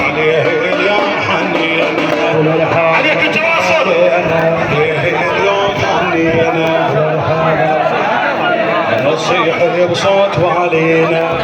عليه اليوم حنينا عليك التواصل عليه اليوم حنينا نصيح بصوت وعلينا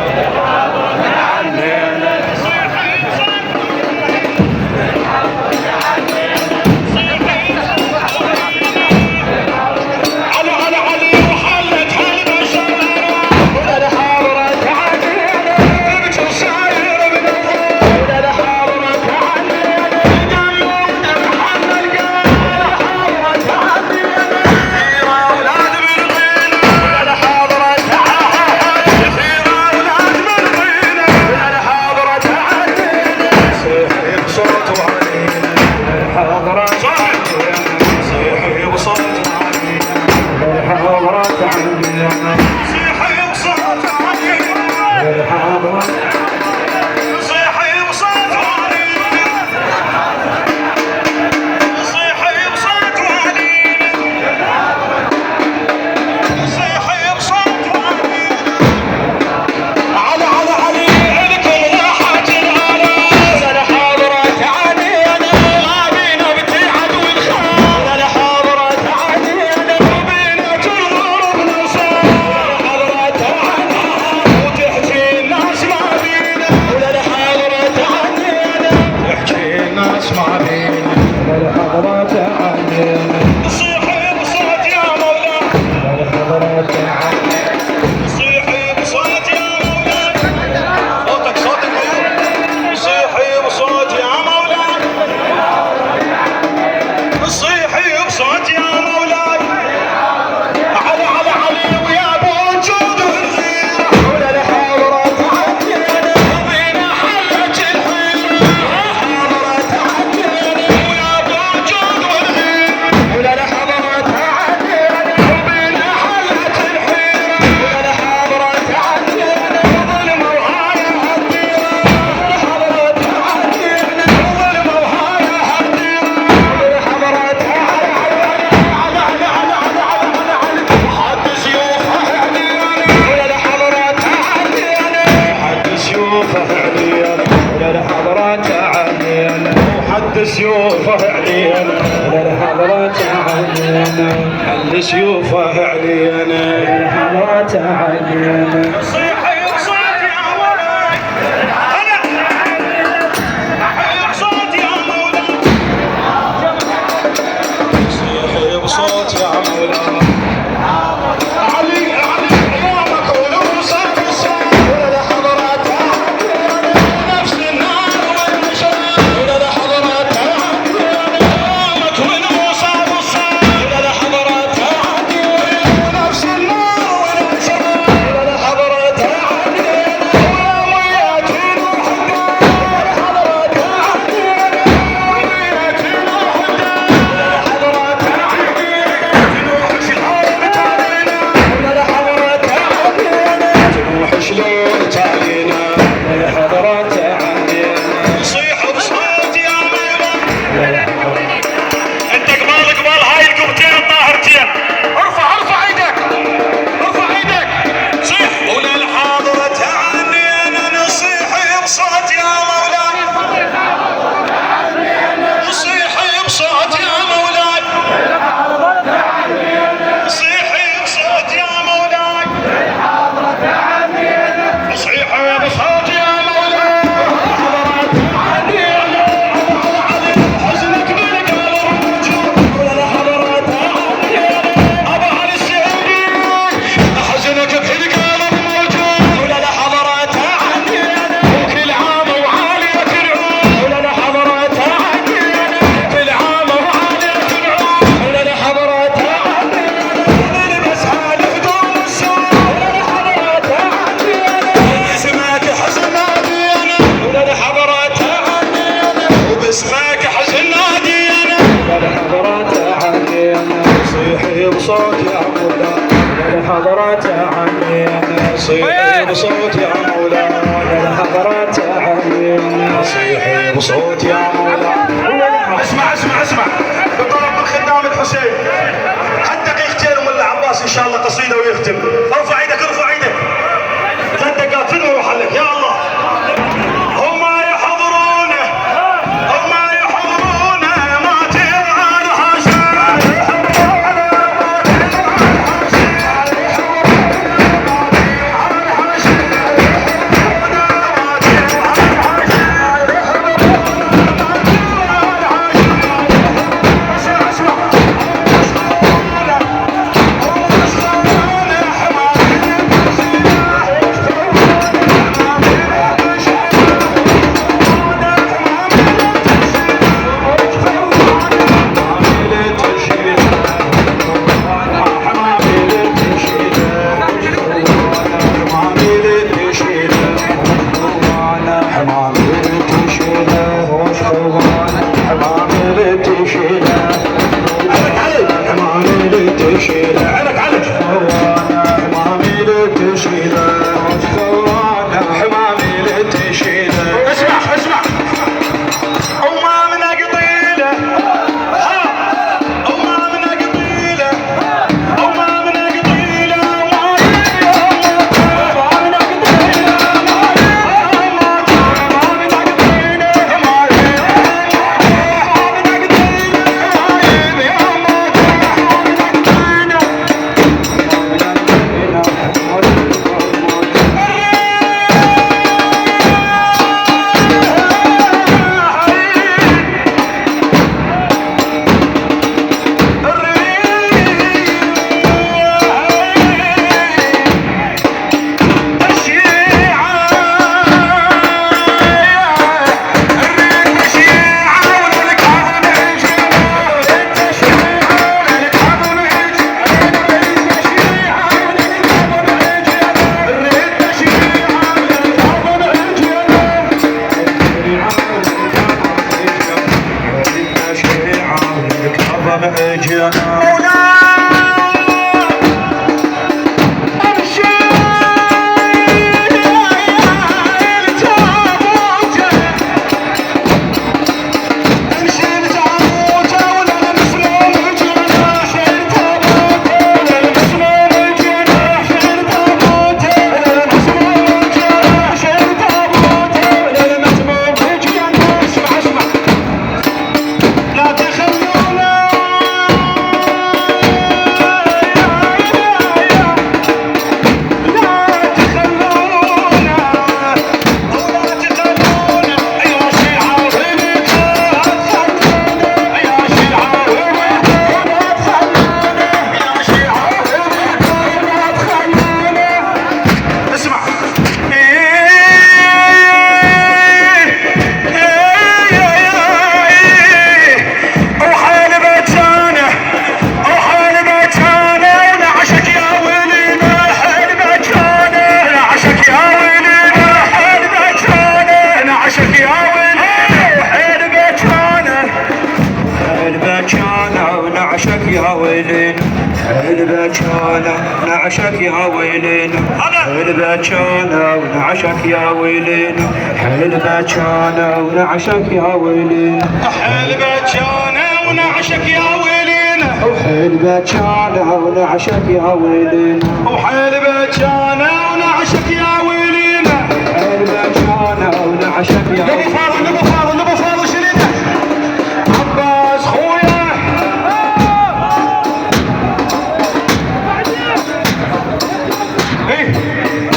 سيوفه علينا للحضرات علينا حل سيوفه علينا للحضرات علينا صيحي بصوت يا مولاي صوت يا مولاي صيحي بصوت يا مولاي بصوت يا مولاي للحضرات علينا صيحي بصوت يا مولاي للحضرات علينا صيحي بصوت يا مولاي اسمع اسمع اسمع بطلب من خدام الحسين حتى دقيقتين ولا عباس ان شاء الله قصيده ويختم ارفع ايدك ارفع ايدك 3 دقائق وروح لك يا الله هم ونعشك يا ويلنا حيل بكانا ونعشك يا ويلنا حيل بكانا ونعشك يا ويلنا حيل بكانا ونعشك يا ويلنا وحيل بكانا ونعشك يا ويلنا وحيل بكانا ونعشك يا ويلنا حيل بكانا ونعشك يا ويلنا. نبو فاضل شريده عباس خويا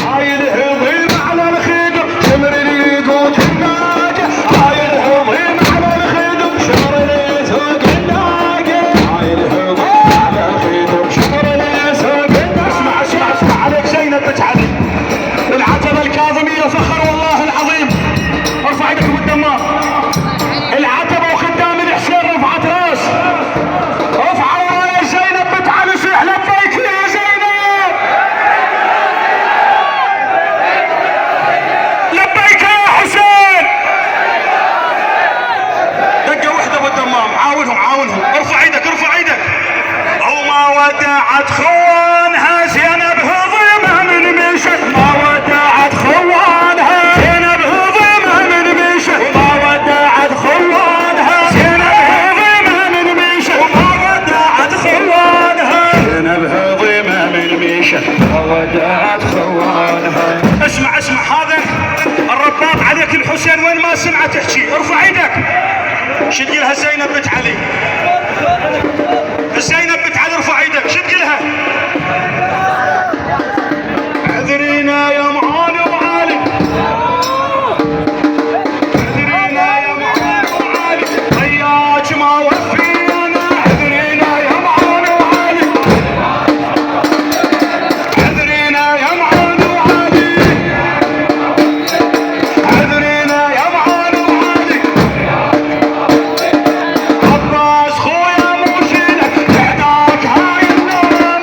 هاي الهضيم على الخدم شمر اليقوت الناجح هاي الهضيم على الخدم شمر اليسوق الناجح هاي الهضيم على الخدم شمر اليسوق الناجح. اسمع عليك زينب بنت علي العتبة الكاظمية فخر والله العظيم. ارفع ايدك بالدمار العتبة وخدام الحسين رفعت راس رفع راية زينب بنت علي صيح لبيك يا زينب لبيك يا حسين. دقة وحدة بالدمام عاونهم ارفع ايدك وما ودعت خوانها زينب هضيمها من مشت ما ودعت خوانها زينب هضيمها من مشت وما ودعت خوانها زينب هضيمها من مشت وما ودعت خوانها زينب هضيمها من مشت وما ودعت خوانها. اسمع هذا الرباط عليك الحسين وين ما سمعت تحكي ارفع ايدك شد لها زينب بنت علي زينب بنت علي ارفع ايدك شد لها اعذرينا يا معاني وعالي اعذرينا يا معاني وعالي وياك ما وفينا اعذرينا يا معاني وعالي اعذرينا يا معاني وعالي اعذرينا يا معاني وعالي. عباس خويا مو شيلك بعداك هاي النومة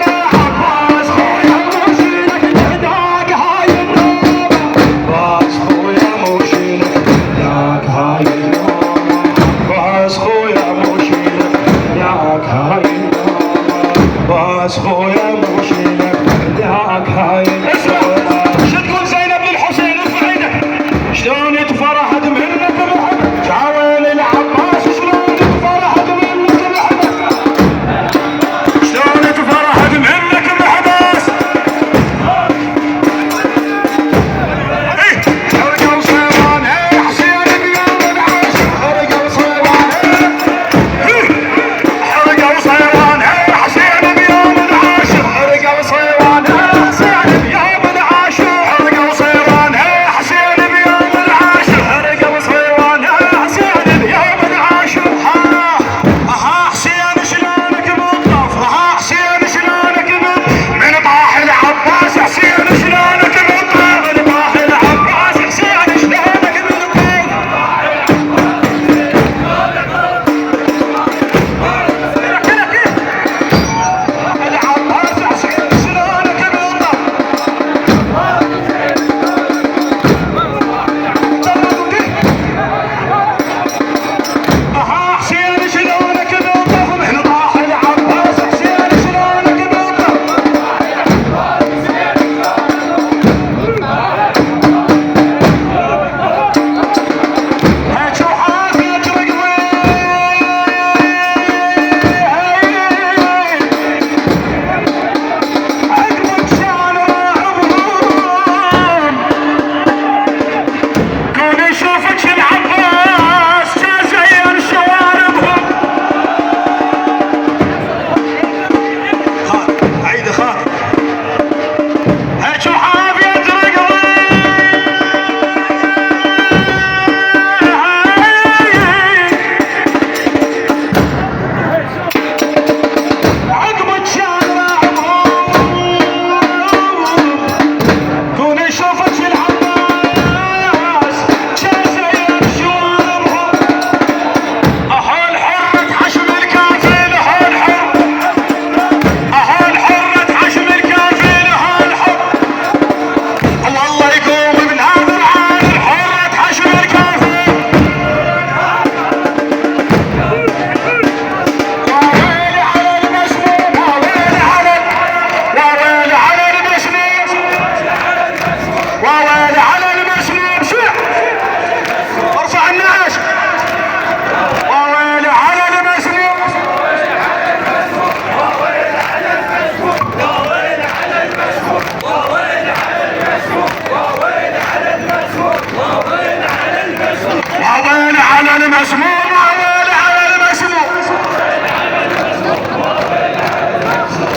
المسموم وويل على المسموم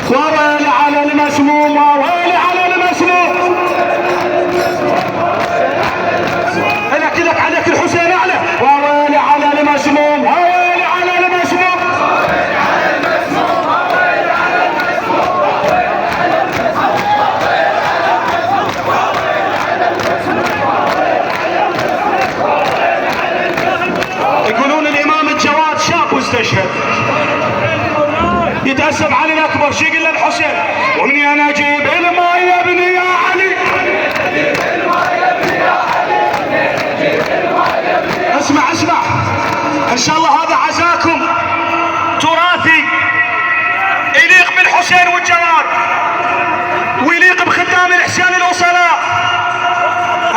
وويل على المسموم وويل على المسموم. لك عليك الحسين اعلى. وويل على المسموم وويل على المسموم. يقولون الامام الجواد شاب واستشهد، يتأسف علي الأكبر. شو يقول للحسين؟ ومني أنا أجيب الماء يا ابني يا علي. اسمع إن شاء الله هذا عزاكم تراثي يليق بالحسين والجواد ويليق بخدام الحسين الأصلاء.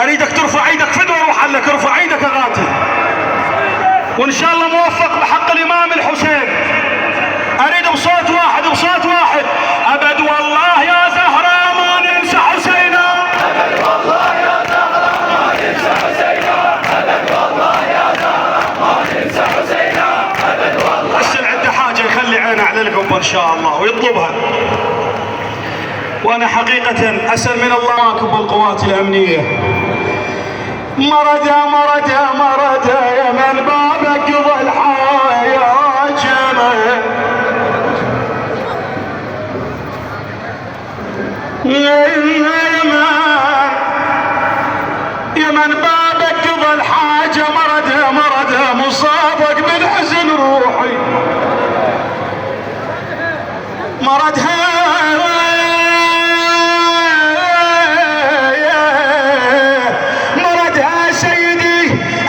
أريدك ترفع ايدك فدوى روح لك، ارفع ايدك يا غاتي، وإن شاء الله موفق بحق الإمام الحسين. أريد بصوت واحد أبد والله يا زهراء ما ننسى حسينا. أبد والله يا زهراء ما ننسى حسينا. أبد والله يا زهراء ما ننسى حسينا. أبد والله. السن عنده حاجة يخلي عينه على القبة إن شاء الله ويطلبها. وأنا حقيقة أسأل من الله معكم بالقوات الأمنية. مردا يا من بابك ظل حياة جمل. يا من بابك ظل حاجة مردا مصابك بالحزن روحي مردها سيدي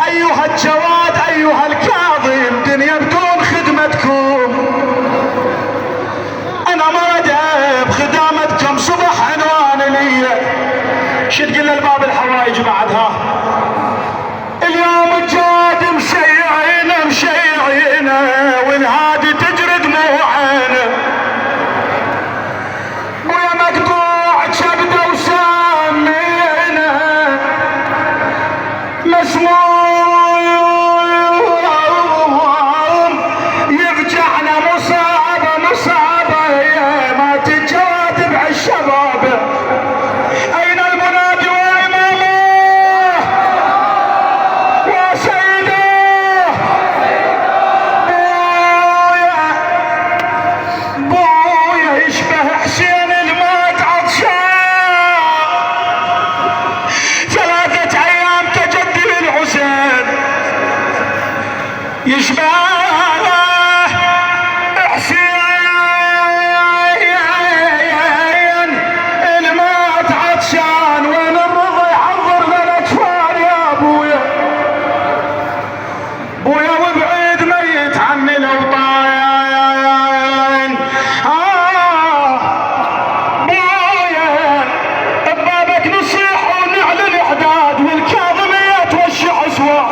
أيها الجواد أيها الكاظم. دنيا بدون خدمتكم أنا مرد بخدامتكم صبح عنوان لي. شو تقول للباب الحوايج بعدها؟ اليوم الجواد مشيعينه والهادي تجري دموعنا ويا مقطوع كبده وسامينه مسموم يفجعنا مصابه يا مات الجواد بعالشباب. اين المنادي وامامه وسيده بويا يشبه حسين المات عطشان. 3 ايام تجدي للحسين يشبه حسين المات عطشان. وين الرضا يحضر لنا جفان يا بويا وبعيد ميت عني الاوطان. بويا ببابك نصيح ونعلن اعداد والكاظمية توشع اسواق.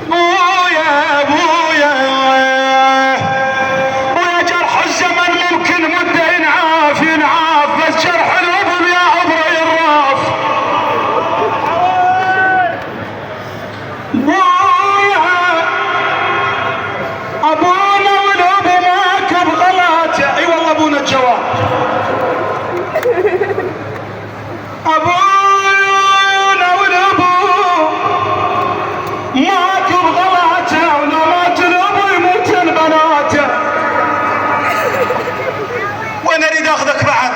بويا جرح الزمن ممكن مده ينعاف بس جرح الابن يا عبره يراف. بويا ابونا والابو ماك بغلاته. اي والله ابونا الجواد ابونا والابو ماك بغلاته ولو مات الابو يموتن بناته. وانا اريد اخذك بعد،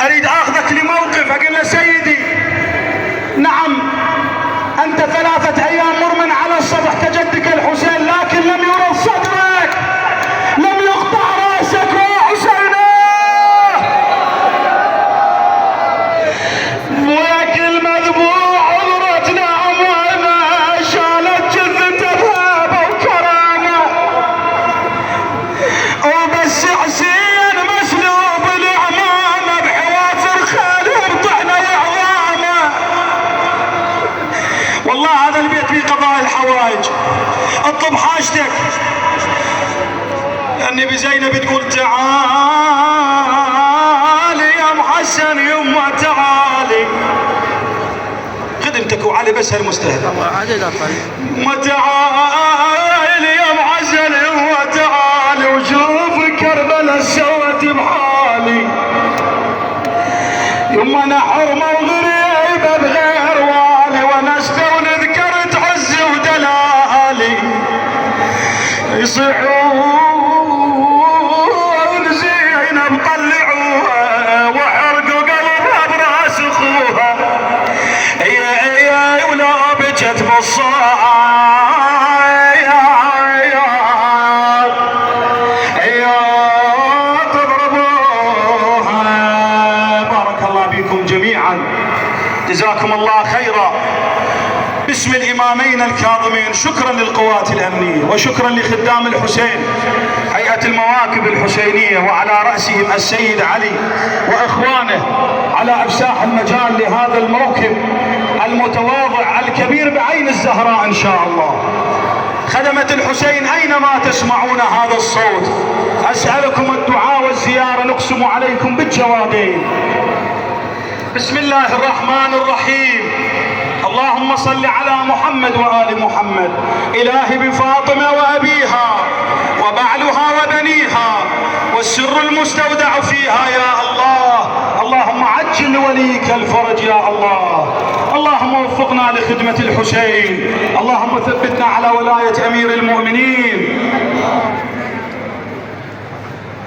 اريد اخذك لموقف اقول له سيدي نعم انت 3 ايام مرمن على السطح كجدك الحسين لكن لم يرد صدرك، لم يقطع راسك يا حسين. وياكل مذبوح عذرت نعم وانا شالت جثته ذهب وكرامه وبس حسين مسلوب العمامه بحوافر خاله بطحنه وعظامه. والله هذا البيت فيه قضاء الحوائج. اطلب حاجتك. النبي زينب تقول تعالي يا محسن يمه تعالي خدمتك وعلى علي بس هالمستهدف. وتعال يا معزل وتعال وشوف كربلاء سوت بحالي، يما انا حرمه وغريبه بغير والي، وانا استولد ذكرت عزي ودلالي، يصيحون زينب طلعوها وحرقوا قلبها براس اخوها، يا ولا بجت جزاكم الله خيرا. باسم الإمامين الكاظمين شكرا للقوات الأمنية وشكرا لخدام الحسين هيئة المواكب الحسينية وعلى رأسهم السيد علي وإخوانه على إفساح المجال لهذا الموكب المتواضع الكبير بعين الزهراء إن شاء الله. خدمة الحسين أينما تسمعون هذا الصوت أسألكم الدعاء والزيارة، نقسم عليكم بالجوادين. بسم الله الرحمن الرحيم. اللهم صل على محمد وآل محمد. إلهي بفاطمة وأبيها وبعلها وبنيها والسر المستودع فيها يا الله، اللهم عجل لوليك الفرج يا الله. اللهم وفقنا لخدمة الحسين، اللهم ثبتنا على ولاية أمير المؤمنين.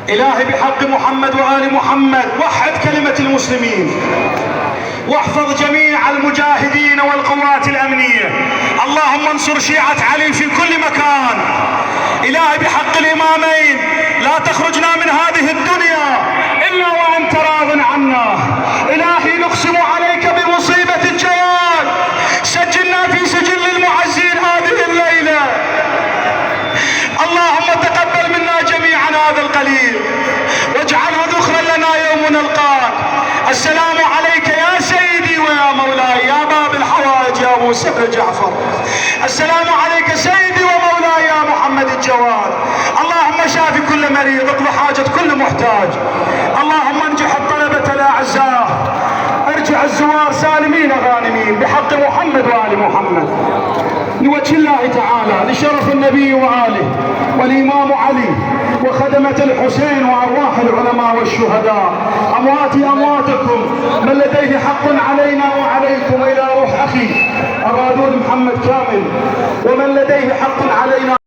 إلهي بحق محمد وآل محمد وحد كلمة المسلمين واحفظ جميع المجاهدين والقوات الأمنية. اللهم انصر شيعة علي في كل مكان. إلهي بحق الإمامين لا تخرجنا من هذه الدنيا إلا وأنت راض عنا. إلهي نقسم عليك بمصيبة الجوال، سجلنا في سجل المعزين هذه الليلة. اللهم تقبل منا جميعا هذا القليل واجعلها ذخرا لنا يوم نلقاك. السلام عليك يا سيدي ويا مولاي يا باب الحوائج يا ابو سفر جعفر. السلام عليك سيدي ومولاي يا محمد الجواد. اللهم شافي كل مريض، اقض حاجة كل محتاج. اللهم انجح الطلبة الاعزاء، ارجع الزوار سالمين غانمين بحق محمد وآل محمد. لوجه الله تعالى لشرف النبي وآله والإمام علي وخدمة الحسين وأرواح العلماء والشهداء. أمواتي أمواتكم، من لديه حق علينا وعليكم إلى روح أخي الرادود محمد كامل، ومن لديه حق علينا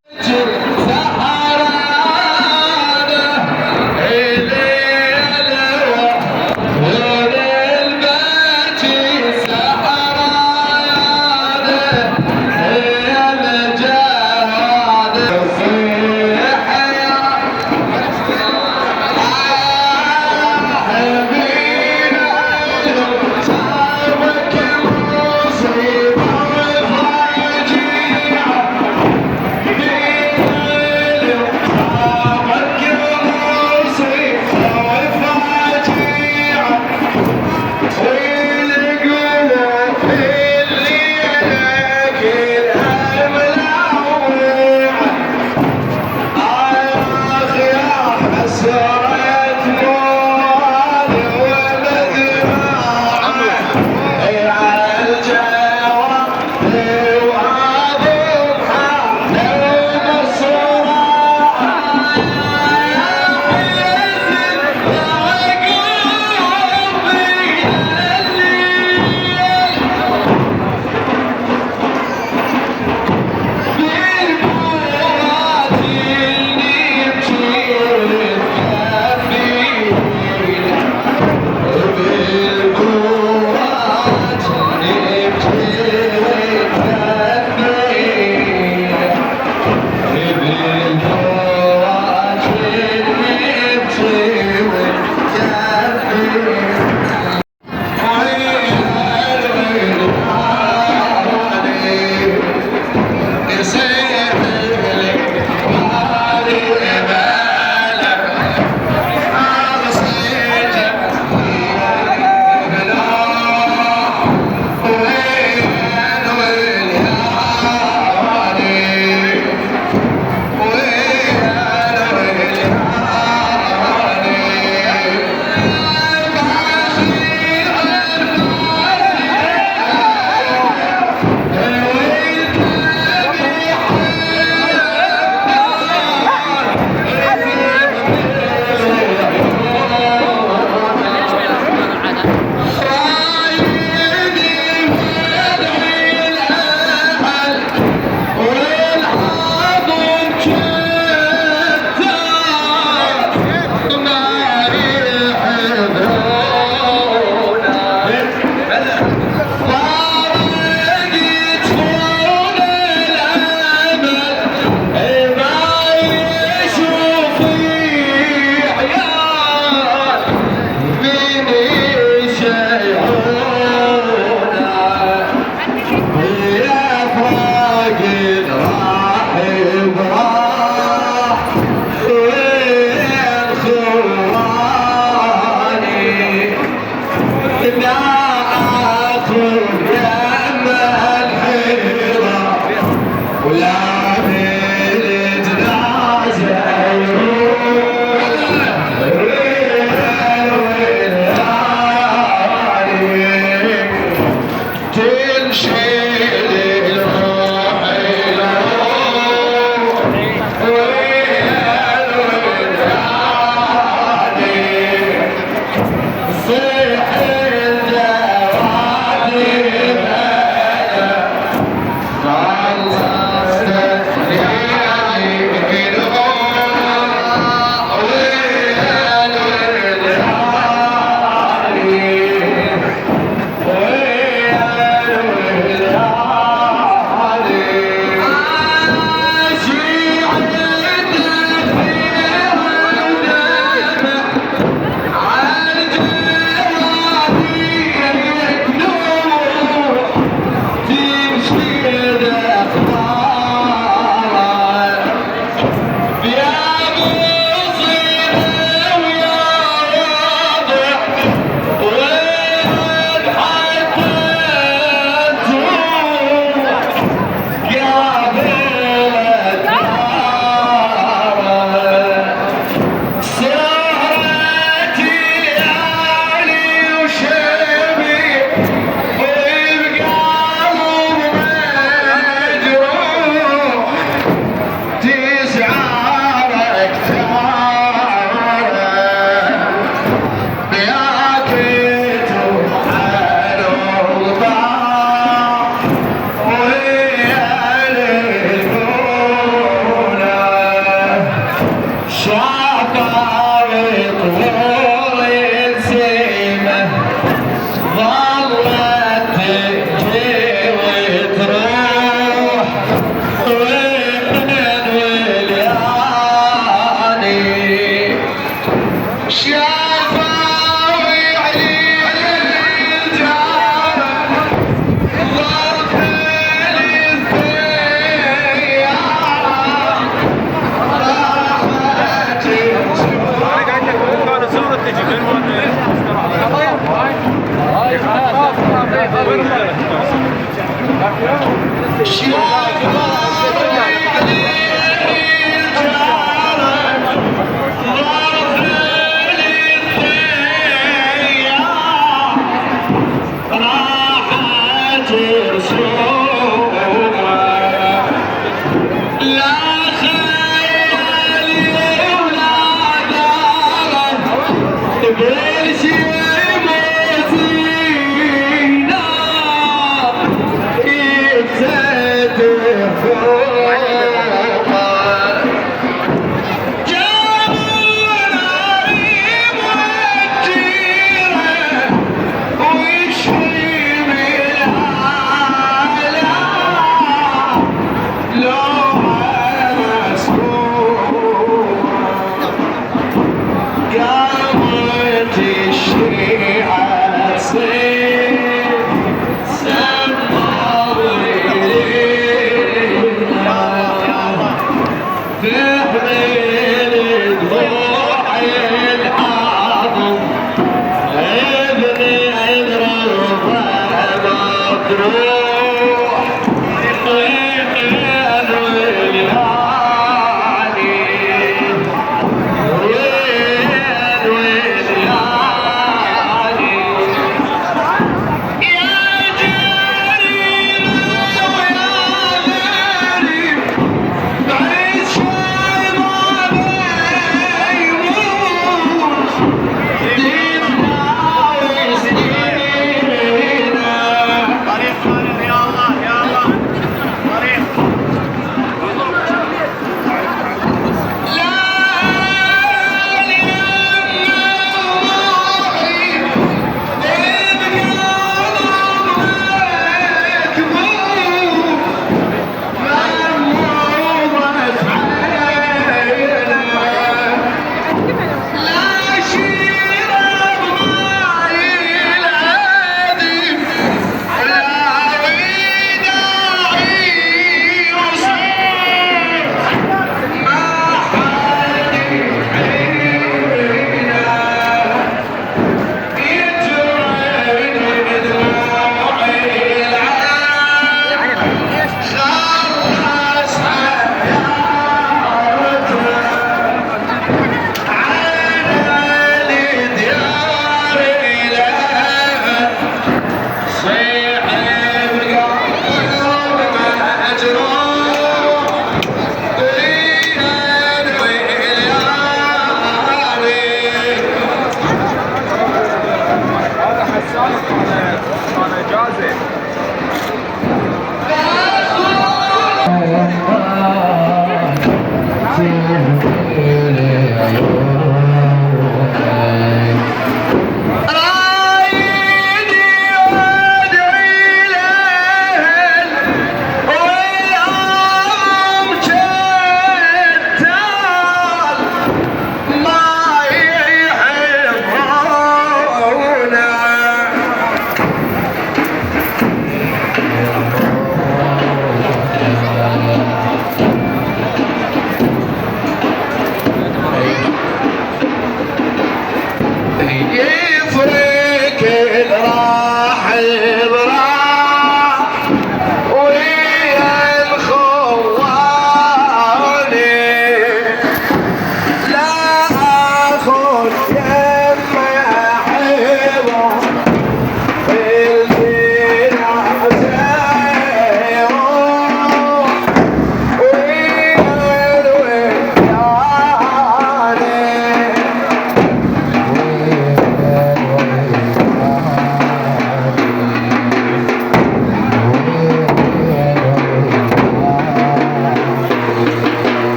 Oh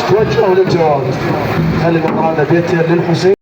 توجهوا للجواد. خلي مقرنا بيت للحسين.